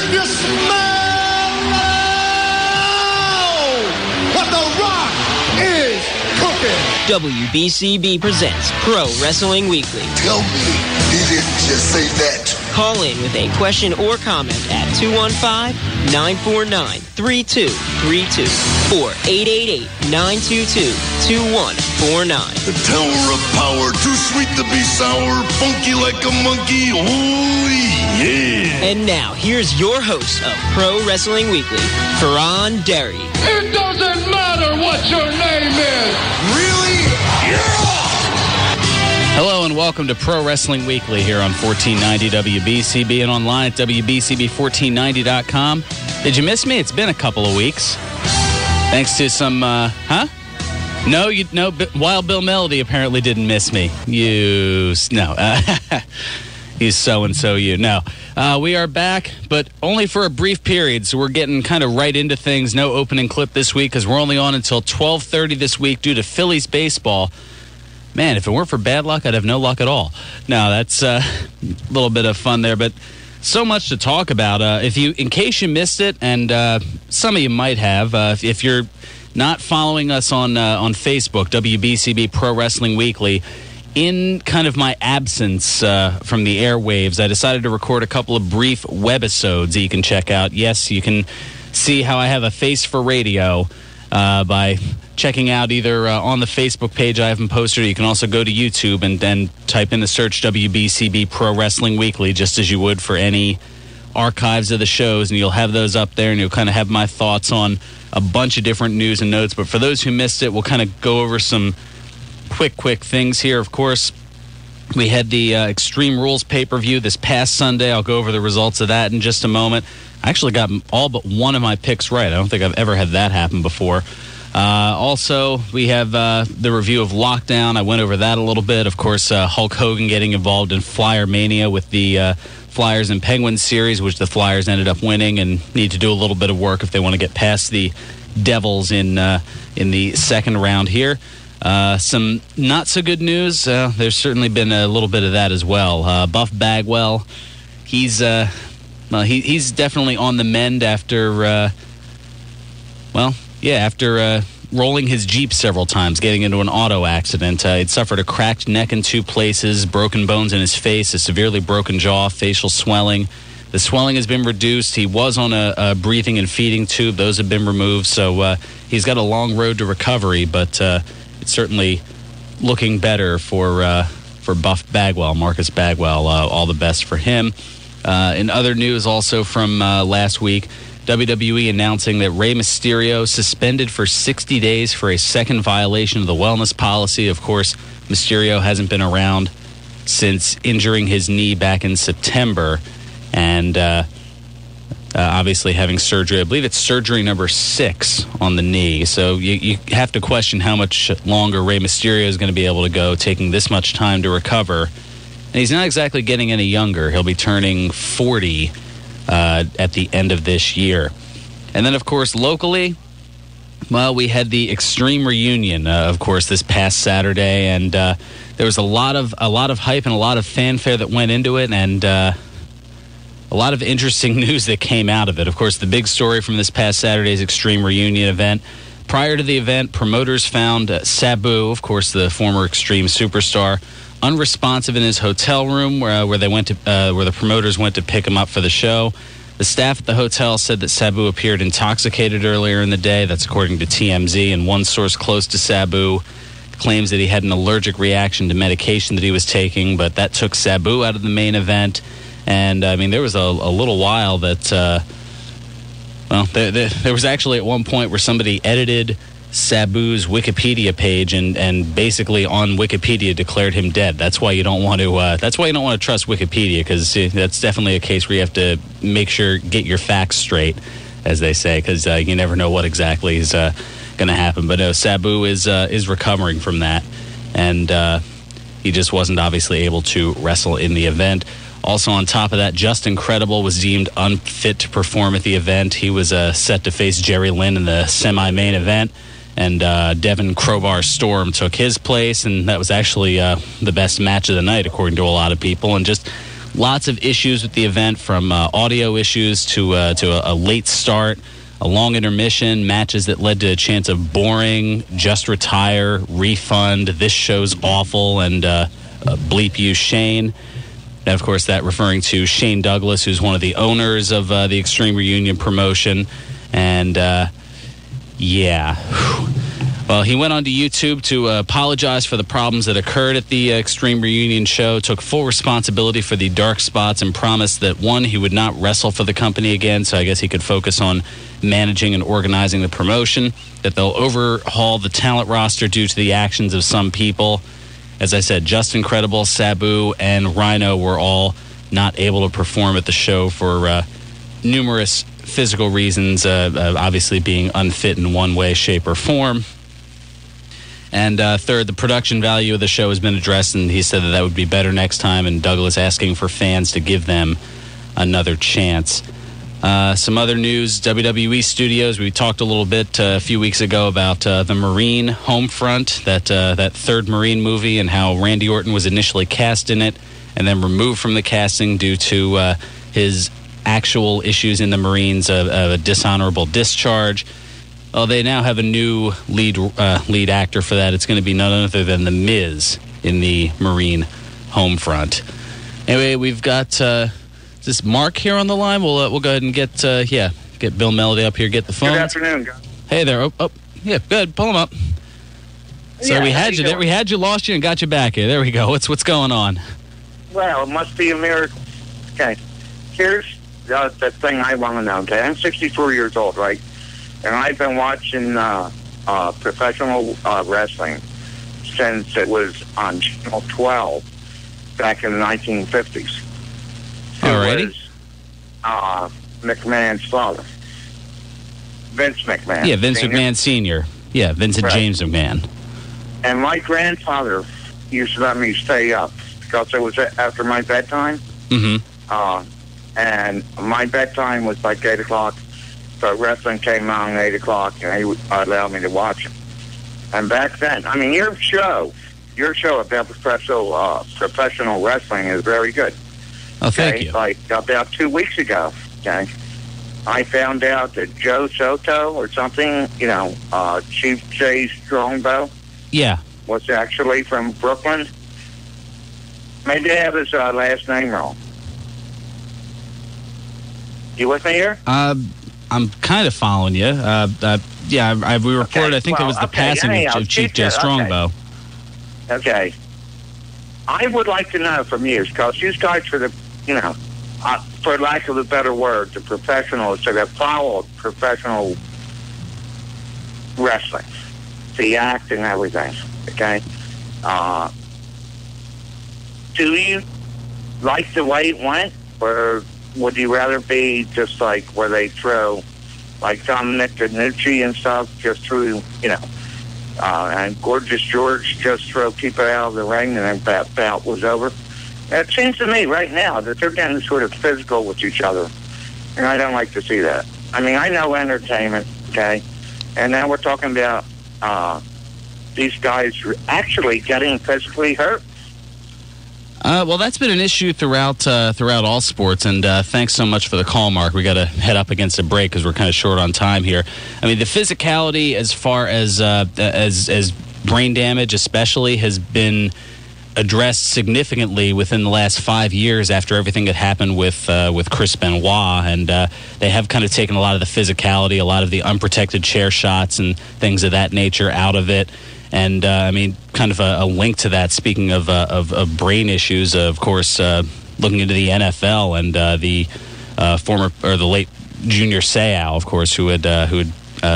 Can you smell what the Rock is cooking? WBCB presents Pro Wrestling Weekly. Tell me he didn't just say that. Call in with a question or comment at 215-949-3232 or 888-922-2149. The Tower of Power, too sweet to be sour, funky like a monkey, ooh yeah. And now, here's your host of Pro Wrestling Weekly, Fearon Derry. It doesn't matter what your name is. Really? Yeah! Hello and welcome to Pro Wrestling Weekly here on 1490 WBCB and online at WBCB1490.com. Did you miss me? It's been a couple of weeks. Thanks to some, No, Wild Bill Melody apparently didn't miss me. You so-and-so you. No. We are back, but only for a brief period, so we're getting kind of right into things. No opening clip this week because we're only on until 12:30 this week due to Phillies baseball. Man, if it weren't for bad luck, I'd have no luck at all. No, that's a little bit of fun there, but so much to talk about. In case you missed it, and some of you might have, if you're not following us on Facebook, WBCB Pro Wrestling Weekly, in kind of my absence from the airwaves, I decided to record a couple of brief webisodes that you can check out. Yes, you can see how I have a face for radio by checking out either on the Facebook page I haven't posted, or you can also go to YouTube and then type in the search WBCB Pro Wrestling Weekly, just as you would for any archives of the shows, and you'll have those up there, and you'll kind of have my thoughts on a bunch of different news and notes. But for those who missed it, we'll kind of go over some quick things here. Of course, we had the Extreme Rules pay-per-view this past Sunday. I'll go over the results of that in just a moment. I actually got all but one of my picks right. I don't think I've ever had that happen before. Also, we have the review of Lockdown. I went over that a little bit. Of course, Hulk Hogan getting involved in Flyer Mania with the Flyers and Penguins series, which the Flyers ended up winning and need to do a little bit of work if they want to get past the Devils in the second round here. Some not so good news. There's certainly been a little bit of that as well. Buff Bagwell, he's definitely on the mend after rolling his Jeep several times, getting into an auto accident. He'd suffered a cracked neck in two places, broken bones in his face, a severely broken jaw, facial swelling. The swelling has been reduced. He was on a breathing and feeding tube. Those have been removed, so he's got a long road to recovery, but it's certainly looking better for Buff Bagwell, Marcus Bagwell. All the best for him. In other news also from last week, WWE announcing that Rey Mysterio suspended for 60 days for a second violation of the wellness policy. Of course, Mysterio hasn't been around since injuring his knee back in September, and obviously having surgery. I believe it's surgery number 6 on the knee. So you have to question how much longer Rey Mysterio is going to be able to go, taking this much time to recover. And he's not exactly getting any younger. He'll be turning 40 at the end of this year. And then, of course, locally, well, we had the Extreme Reunion, of course, this past Saturday, and there was a lot of hype and a lot of fanfare that went into it, and a lot of interesting news that came out of it. Of course, the big story from this past Saturday's Extreme Reunion event. Prior to the event, promoters found Sabu, of course, the former Extreme superstar, unresponsive in his hotel room where the promoters went to pick him up for the show. The staff at the hotel said that Sabu appeared intoxicated earlier in the day. That's according to TMZ, and one source close to Sabu claims that he had an allergic reaction to medication that he was taking, but that took Sabu out of the main event. And, I mean, there was a little while that, there was actually at one point where somebody edited Sabu's Wikipedia page and basically on Wikipedia declared him dead. That's why you don't want to. That's why you don't want to trust Wikipedia, because that's definitely a case where you have to make sure get your facts straight, as they say, because you never know what exactly is going to happen. But Sabu is recovering from that, and he just wasn't obviously able to wrestle in the event. Also, on top of that, Justin Credible was deemed unfit to perform at the event. He was set to face Jerry Lynn in the semi-main event. And Devin Crowbar Storm took his place, and that was actually the best match of the night, according to a lot of people. And just lots of issues with the event, from audio issues to a late start, a long intermission, matches that led to a chance of boring, just retire, refund, this show's awful, and bleep you, Shane. And, of course, that referring to Shane Douglas, who's one of the owners of the Extreme Reunion promotion. And, well, he went onto YouTube to apologize for the problems that occurred at the Extreme Reunion show, took full responsibility for the dark spots, and promised that, one, he would not wrestle for the company again, so I guess he could focus on managing and organizing the promotion, that they'll overhaul the talent roster due to the actions of some people. As I said, Justin Credible, Sabu, and Rhino were all not able to perform at the show for numerous physical reasons, obviously being unfit in one way, shape, or form. And third, the production value of the show has been addressed, and he said that would be better next time, and Douglas asking for fans to give them another chance. Some other news, WWE Studios, we talked a little bit a few weeks ago about the Marine Homefront, that third Marine movie, and how Randy Orton was initially cast in it and then removed from the casting due to his actual issues in the Marines, a dishonorable discharge. Well, they now have a new lead actor for that. It's going to be none other than The Miz in the Marine Homefront. Anyway, we've got... Is this Mark here on the line? We'll go ahead and get Bill Melody up here. Get the phone. Good afternoon, guys. Hey there. Oh, yeah, good. Pull him up. So we had you there. We had you, lost you, and got you back here. There we go. What's going on? Well, it must be a miracle. Okay, here's the thing I want to know. Okay, I'm 64 years old, right? And I've been watching professional wrestling since it was on Channel 12 back in the 1950s. Alrighty. Was McMahon's father, Vince McMahon. Yeah, Vince McMahon Sr. Yeah, Vincent James McMahon. And my grandfather used to let me stay up because it was after my bedtime. Mm-hmm. And my bedtime was like 8 o'clock. So wrestling came on at 8 o'clock, and he allowed me to watch it. And back then, I mean, your show about professional wrestling is very good. Oh, thank you. Like about 2 weeks ago, okay, I found out that Joe Soto or something, Chief J Strongbow, was actually from Brooklyn. Maybe I have his last name wrong. You with me here? I'm kind of following you. We reported, I think it was the passing of Chief J Strongbow. Okay. I would like to know from you, because these guys are the, for lack of a better word, the professionals that have followed professional wrestling, the act and everything, okay? Do you like the way it went, or would you rather be just like where they throw, like Dominic DiNucci and stuff, just threw, and Gorgeous George just keep it out of the ring, and then that bout was over? It seems to me right now that they're getting sort of physical with each other, and I don't like to see that. I mean, I know entertainment, okay, and now we're talking about these guys actually getting physically hurt. Well, that's been an issue throughout all sports, and thanks so much for the call, Mark. We got to head up against a break because we're kind of short on time here. I mean, the physicality, as far as brain damage, especially, has been addressed significantly within the last 5 years after everything that happened with Chris Benoit, and they have kind of taken a lot of the physicality, a lot of the unprotected chair shots and things of that nature out of it. And I mean, kind of a link to that. Speaking of brain issues, of course, looking into the NFL and the the late Junior Seau, of course, who had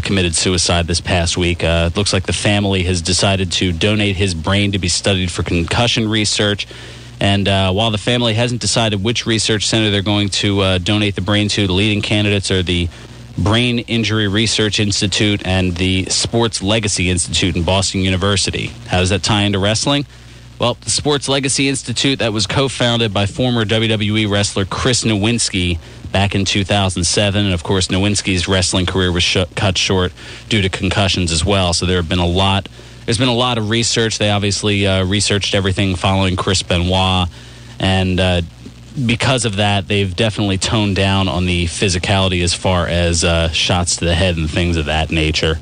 committed suicide this past week. It looks like the family has decided to donate his brain to be studied for concussion research. And while the family hasn't decided which research center they're going to donate the brain to, the leading candidates are the Brain Injury Research Institute and the Sports Legacy Institute in Boston University. How does that tie into wrestling? Well, the Sports Legacy Institute, that was co-founded by former WWE wrestler Chris Nowinski back in 2007. And, of course, Nowinski's wrestling career was cut short due to concussions as well. So there's been a lot of research. They obviously researched everything following Chris Benoit. And because of that, they've definitely toned down on the physicality as far as shots to the head and things of that nature.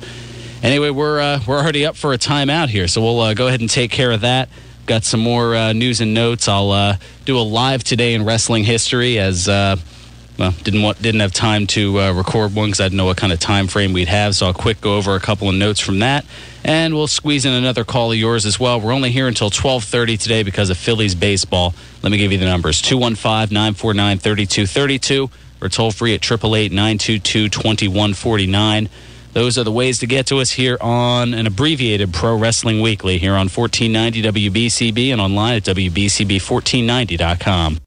Anyway, we're already up for a timeout here, so we'll go ahead and take care of that. Got some more news and notes. I'll do a live today in wrestling history as didn't have time to record one because I didn't know what kind of time frame we'd have. So I'll quick go over a couple of notes from that, and we'll squeeze in another call of yours as well. We're only here until 12:30 today because of Phillies baseball. Let me give you the numbers: 215-949-3232 or toll free at 888-922-2149. Those are the ways to get to us here on an abbreviated Pro Wrestling Weekly here on 1490 WBCB and online at WBCB1490.com.